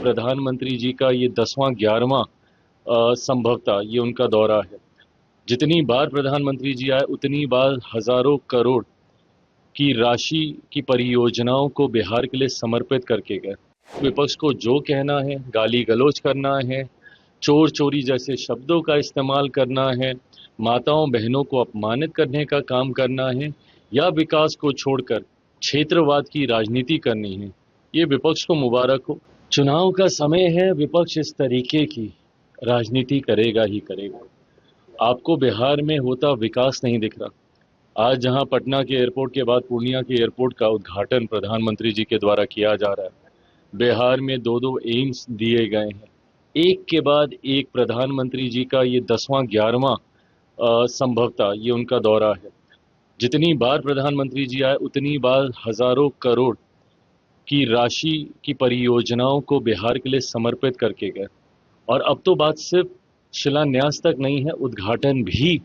प्रधानमंत्री जी का ये 10वां 11वां संभवतः ये उनका दौरा है। जितनी बार प्रधानमंत्री जी आए उतनी बार हजारों करोड़ की राशि की परियोजनाओं को बिहार के लिए समर्पित करके गए। विपक्ष को जो कहना है, गाली गलौज करना है, चोर चोरी जैसे शब्दों का इस्तेमाल करना है, माताओं बहनों को अपमानित करने का काम करना है या विकास को छोड़कर क्षेत्रवाद की राजनीति करनी है, ये विपक्ष को मुबारक हो। चुनाव का समय है, विपक्ष इस तरीके की राजनीति करेगा ही करेगा। आपको बिहार में होता विकास नहीं दिख रहा। आज जहां पटना के एयरपोर्ट के बाद पूर्णिया के एयरपोर्ट का उद्घाटन प्रधानमंत्री जी के द्वारा किया जा रहा है। बिहार में 2 एम्स दिए गए हैं। एक के बाद एक प्रधानमंत्री जी का ये 10वां 11वां संभवतः ये उनका दौरा है। जितनी बार प्रधानमंत्री जी आए उतनी बार हजारों करोड़ की राशि की परियोजनाओं को बिहार के लिए समर्पित करके गए। और अब तो बात सिर्फ शिलान्यास तक नहीं है, उद्घाटन भी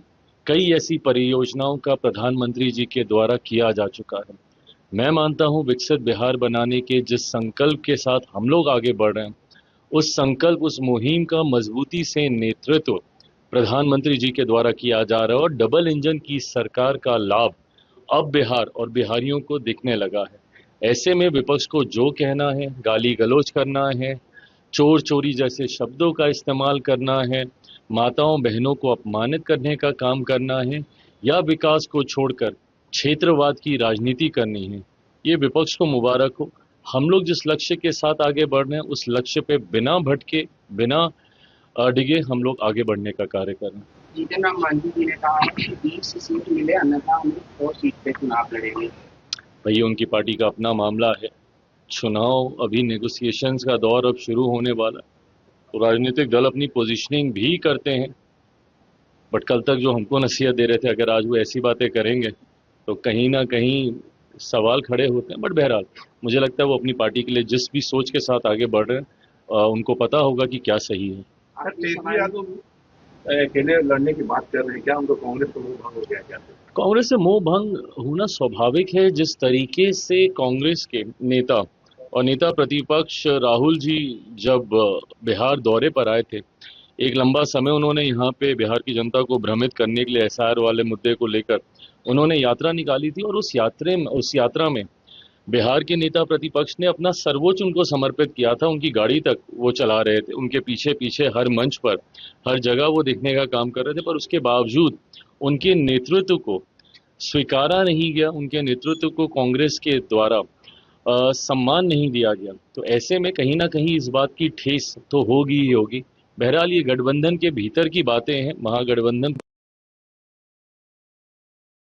कई ऐसी परियोजनाओं का प्रधानमंत्री जी के द्वारा किया जा चुका है। मैं मानता हूं विकसित बिहार बनाने के जिस संकल्प के साथ हम लोग आगे बढ़ रहे हैं, उस संकल्प, उस मुहिम का मजबूती से नेतृत्व प्रधानमंत्री जी के द्वारा किया जा रहा है और डबल इंजन की सरकार का लाभ अब बिहार और बिहारियों को दिखने लगा है। ऐसे में विपक्ष को जो कहना है, गाली गलौज करना है, चोर चोरी जैसे शब्दों का इस्तेमाल करना है, माताओं बहनों को अपमानित करने का काम करना है या विकास को छोड़कर क्षेत्रवाद की राजनीति करनी है, ये विपक्ष को मुबारक हो। हम लोग जिस लक्ष्य के साथ आगे बढ़ रहे हैं उस लक्ष्य पे बिना भटके, बिना डिगे हम लोग आगे बढ़ने का कार्य कर रहे हैं। जीतन राम मांझी जी ने कहा कि 20 सीट मिले अन्यथा हम 4 सीट पे चुनाव लड़ेंगे। भैया उनकी पार्टी का अपना मामला है। चुनाव अभी नेगोशिएशंस का दौर अब शुरू होने वाला है, तो राजनीतिक दल अपनी पोजीशनिंग भी करते हैं। बट कल तक जो हमको नसीहत दे रहे थे, अगर आज वो ऐसी बातें करेंगे तो कहीं ना कहीं सवाल खड़े होते हैं। बट बहरहाल मुझे लगता है वो अपनी पार्टी के लिए जिस भी सोच के साथ आगे बढ़ रहे हैं उनको पता होगा कि क्या सही है। तेजस्वी यादव अकेले लड़ने की बात कर रहे हैं, क्या उनको कांग्रेस से मोह भंग हो गया क्या? कांग्रेस से मोह भंग होना स्वाभाविक है। जिस तरीके से कांग्रेस के नेता और नेता प्रतिपक्ष राहुल जी जब बिहार दौरे पर आए थे, एक लंबा समय उन्होंने यहाँ पे बिहार की जनता को भ्रमित करने के लिए एसआईआर वाले मुद्दे को लेकर उन्होंने यात्रा निकाली थी और उस यात्रा में बिहार के नेता प्रतिपक्ष ने अपना सर्वोच्च उनको समर्पित किया था। उनकी गाड़ी तक वो चला रहे थे, उनके पीछे पीछे हर मंच पर, हर जगह वो दिखने का काम कर रहे थे। पर उसके बावजूद उनके नेतृत्व को स्वीकारा नहीं गया, उनके नेतृत्व को कांग्रेस के द्वारा सम्मान नहीं दिया गया। तो ऐसे में कहीं ना कहीं इस बात की ठेस तो होगी ही होगी। बहरहाल ये गठबंधन के भीतर की बातें हैं। महागठबंधन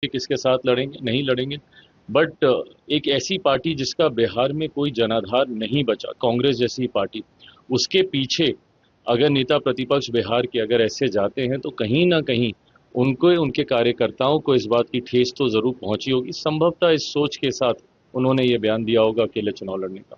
किसके साथ लड़ेंगे, नहीं लड़ेंगे, बट एक ऐसी पार्टी जिसका बिहार में कोई जनाधार नहीं बचा, कांग्रेस जैसी पार्टी, उसके पीछे अगर नेता प्रतिपक्ष बिहार के अगर ऐसे जाते हैं तो कहीं ना कहीं उनको, उनके कार्यकर्ताओं को इस बात की ठेस तो जरूर पहुंची होगी। संभवतः इस सोच के साथ उन्होंने ये बयान दिया होगा अकेले चुनाव लड़ने का।